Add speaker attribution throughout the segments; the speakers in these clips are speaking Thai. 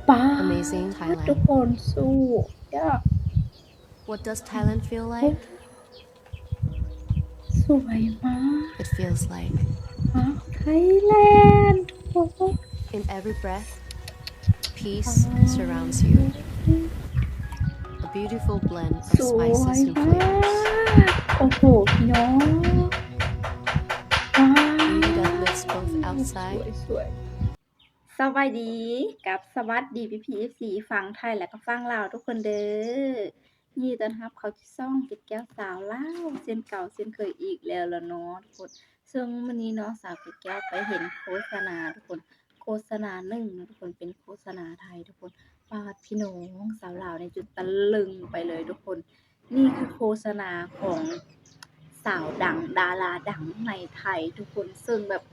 Speaker 1: ป๊า
Speaker 2: Amazing
Speaker 1: ทุก
Speaker 2: Thailand.
Speaker 1: คนสู้ยาก
Speaker 2: What does Thailand feel like?
Speaker 1: สวยมาก
Speaker 2: It feels like
Speaker 1: ไทยแลนด์ทุกคน
Speaker 2: in every breath, peace surrounds you. A beautiful blend of
Speaker 1: สวย
Speaker 2: spices and
Speaker 1: มาก
Speaker 2: flavors.
Speaker 1: โอ้โหพี่น้อง
Speaker 2: Beauty that lives both outside
Speaker 1: สวยๆสวัสดีกับสวัสดีพี่ FC ฟังไทยและก็ฟังลาวทุกคนเด้อยินดีต้อนรับเข้าที่ช่องเก็บแก้วสาวลาวเช่นเก่าเช่นเคยอีกแล้วล่ะเนาะทุกคนซึ่งมื้อนี้เนาะสาวเก็บแก้วไปเห็นโฆษณาทุกคนโฆษณาหนึ่งนะทุกคนเป็นโฆษณาไทยทุกคนปาดพี่น้องสาวลาวในจุดตะลึงไปเลยทุกคนนี่คือโฆษณาของสาวดังดาราดังในไทยทุกคนซึ่งแบบ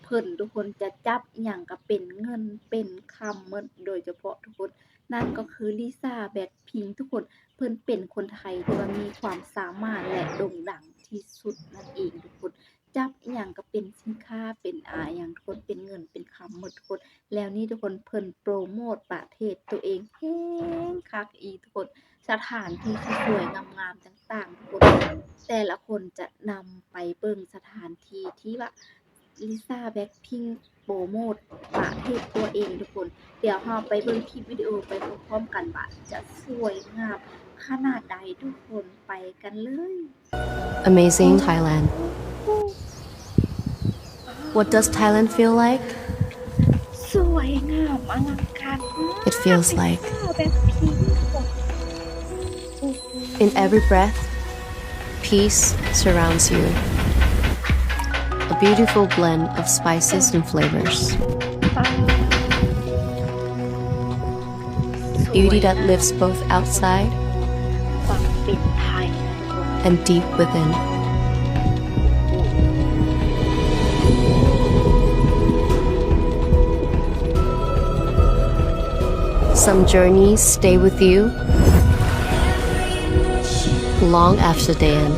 Speaker 1: เพิ่นทุกคนจะจับอิหยังก็เป็นเงินเป็นคำหมดโดยเฉพาะทุกคนนั่นก็คือลิซ่าแบล็คพิงค์ทุกคนเพิ่นเป็นคนไทยที่ว่ามีความสามารถและโด่งดังที่สุดนั่นเองทุกคนจับอิหยังก็เป็นสินค้าเป็นหยังทุกคนเป็นเงินเป็นคำหมดทุกคนแล้วนี่ทุกคนเพิ่นโปรโมตประเทศตัวเองแฮงคักอีทุกคนสถานที่ที่สวยงามๆต่างๆทุกคนแต่ละคนจะนำไปเบิ่งสถานที่ที่ว่าลิซ่าแบล็คพิงค์โปรโมตประเทศตัวเองทุกคนเดี๋ยวเราไปเบิ่งคลิปวิดีโอไปพร้อมๆกันว่าจะสวยงามขนาดใดทุกคนไปกันเลย
Speaker 2: Amazing Thailand. What does Thailand feel like?
Speaker 1: สวยงามอลังการมาก
Speaker 2: It feels like
Speaker 1: แบล็คพิงค์ทุกคน
Speaker 2: in every breath, peace surrounds you. A beautiful blend of spices and flavors. Beauty that lives both outside
Speaker 1: ความเป็นไทย
Speaker 2: and deep within. Some journeys stay with you long after they end.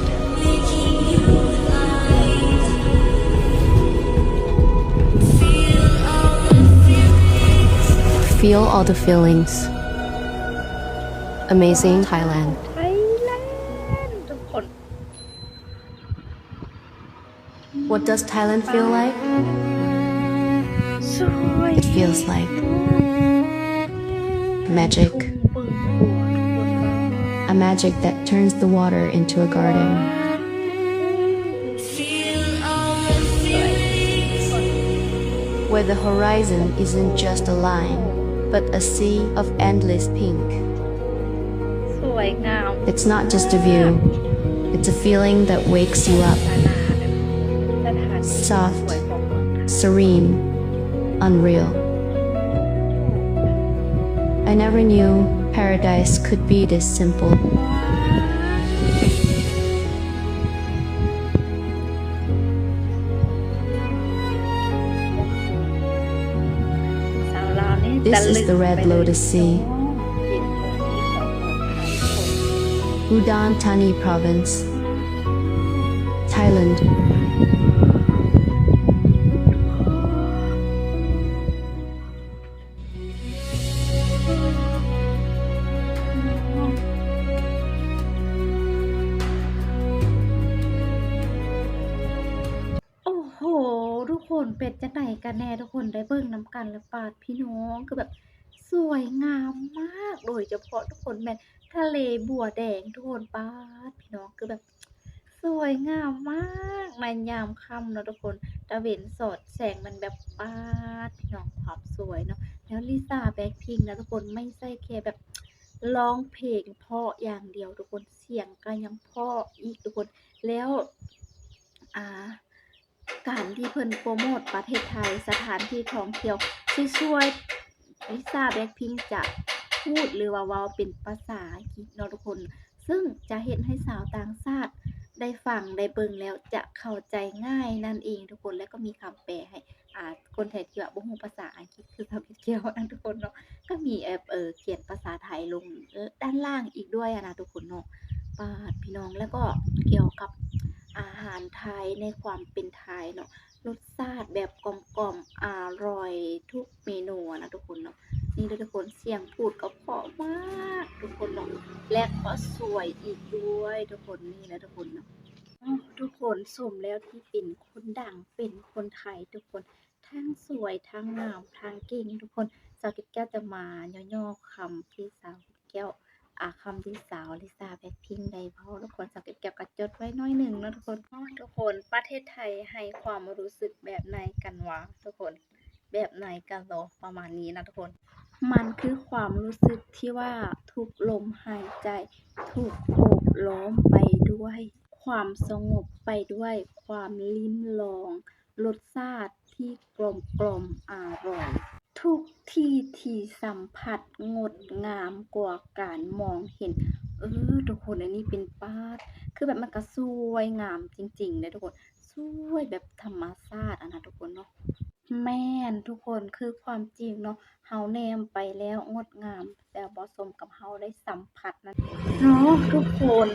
Speaker 2: Feel all the feelings. Amazing Thailand.
Speaker 1: ไทยแลนด์ทุกคน
Speaker 2: What does Thailand feel like?
Speaker 1: สวย
Speaker 2: It feels like magic.
Speaker 1: ปึ้งปัวทุกคน
Speaker 2: A magic that turns the water into a garden. Where the horizon isn't just a line, but a sea of endless pink.
Speaker 1: สวยงาม
Speaker 2: It's not just a view, it's a feeling that wakes you up,
Speaker 1: สถานที่
Speaker 2: soft,
Speaker 1: สวยของเมืองไทย
Speaker 2: serene, unreal. I never knew paradise could be this simple.
Speaker 1: สาวลาวนี่
Speaker 2: This is the Red Lotus Sea. Udon Thani Province, Thailand.
Speaker 1: โอ้โหทุกคนเป็นจังได๋กันแน่ทุกคนได้เบิ่งนํกันแล้วปาดพี่น้องคือแบบสวยงามมากโดยเฉพาะทุกคนแม่นทะเลบัวแดงทุกคนปาดพี่น้องคือแบบสวยงามมากในยามค่ำเนาะทุกคนตะเวนสอดแสงมันแบบปาดพี่น้องความสวยเนาะแล้วลิซ่าแบล็คพิงค์นะทุกคนไม่ใช่แค่แบบร้องเพลงเพราะอย่างเดียวทุกคนเสียงก็ยังเพราะอีกทุกคนแล้วการที่เพิ่นโปรโมตประเทศไทยสถานที่ท่องเที่ยวสวยๆลิซ่าแบล็คพิงค์จะพูดหรือว่าเว้าเป็นภาษาอังกฤษเนาะทุกคนซึ่งจะเฮ็ดให้สาวต่างชาติได้ฟังได้เบิ่งแล้วจะเข้าใจง่ายนั่นเองทุกคนและก็มีคำแปลให้คนไทยที่ว่าบ่ฮู้ภาษาอังกฤษคือสาวเกี่ยวนั่นทุกคนเนาะก็มีเขียนภาษาไทยลงด้านล่างอีกด้วยนะทุกคนเนาะปาดพี่น้องแล้วก็เกี่ยวกับอาหารไทยในความเป็นไทยเนาะ รสชาติแบบกลมๆอร่อยทุกเมนูอะนะทุกคนเนาะนี่เด้อทุกคนเสียงพูดก็เพราะมากทุกคนเนาะและก็สวยอีกด้วยทุกคนนี่แหละทุกคนเนาะทุกคนสมแล้วที่เป็นคนดังเป็นคนไทยทุกคนทั้งสวยทั้งงามทั้งเก่งทุกคนสาวเกดแก้วจะมาย่อๆคำที่สาวเกดแก้ว คำที่สาวลิซ่าแบล็คพิงค์ได้เว้าทุกคนสังเกตเก็บกระจดไว้หน้อยหนึ่งเนาะทุกคนทุกคนประเทศไทยให้ความรู้สึกแบบไหนกันวะทุกคนแบบไหนกันเหรอประมาณนี้นะทุกคนมันคือความรู้สึกที่ว่าทุกลมหายใจถูกโอบล้อมไปด้วยความสงบไปด้วยความลิ้มลองรสชาติที่กลมกล่อมอร่อย ทุกที่ที่สัมผัสงดงามกว่าการมองเห็นทุกคนอันนี้เป็นปาดคือแบบมันก็สวยงามจริงๆเลยทุกคนสวยแบบธรรมชาติอะนะทุกคนเนาะแม่นทุกคนคือความจริงเนาะเฮาแนมไปแล้วงดงามแต่บ่สมกับเฮาได้สัมผัสนั้นเนาะทุกคน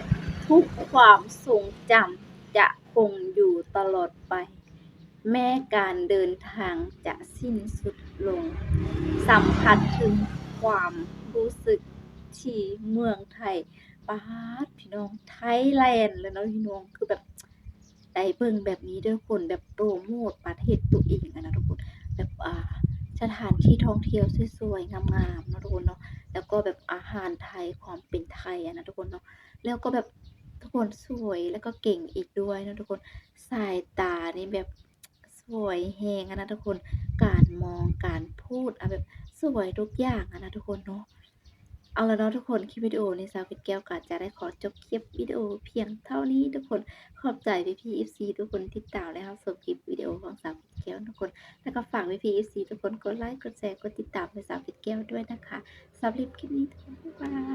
Speaker 1: ทุกความทรงจำจะคงอยู่ตลอดไป แม้การเดินทางจะสิ้นสุดลง สัมผัสถึงความรู้สึกที่เมืองไทยป๊าดพี่น้องไทยแลนด์เลยเนาะพี่น้องคือแบบได้เบิ่งแบบนี้เด้อคนแบบโปรโมตประเทศตัวเองอะนะทุกคนแบบสถานที่ท่องเที่ยวสวยๆงามๆเนาะทุกคนเนาะแล้วก็แบบอาหารไทยความเป็นไทยอะนะทุกคนเนาะแล้วก็แบบทุกคนสวยแล้วก็เก่งอีกด้วยเนาะทุกคนสายตานี่แบบสวยแรงอะนะทุกคนการมองการพูดแบบสวยทุกอย่างอะนะทุกคนเนาะเอาล่ะเนาะทุกคนคลิปวิดีโอนี้สาวเพชรแก้วก็จะได้ขอจบคลิปวิดีโอเพียงเท่านี้ทุกคนขอบใจพี่ๆ FC ทุกคนที่ติดตามและรับชมคลิปวิดีโอของสาวเพชรแก้วทุกคน แล้วก็ฝากพี่ๆ FC ทุกคนกดไลค์กดแชร์กดติดตามให้สาวเพชรแก้วด้วยนะคะสำหรับคลิปนี้ทุกคนบ๊ายบาย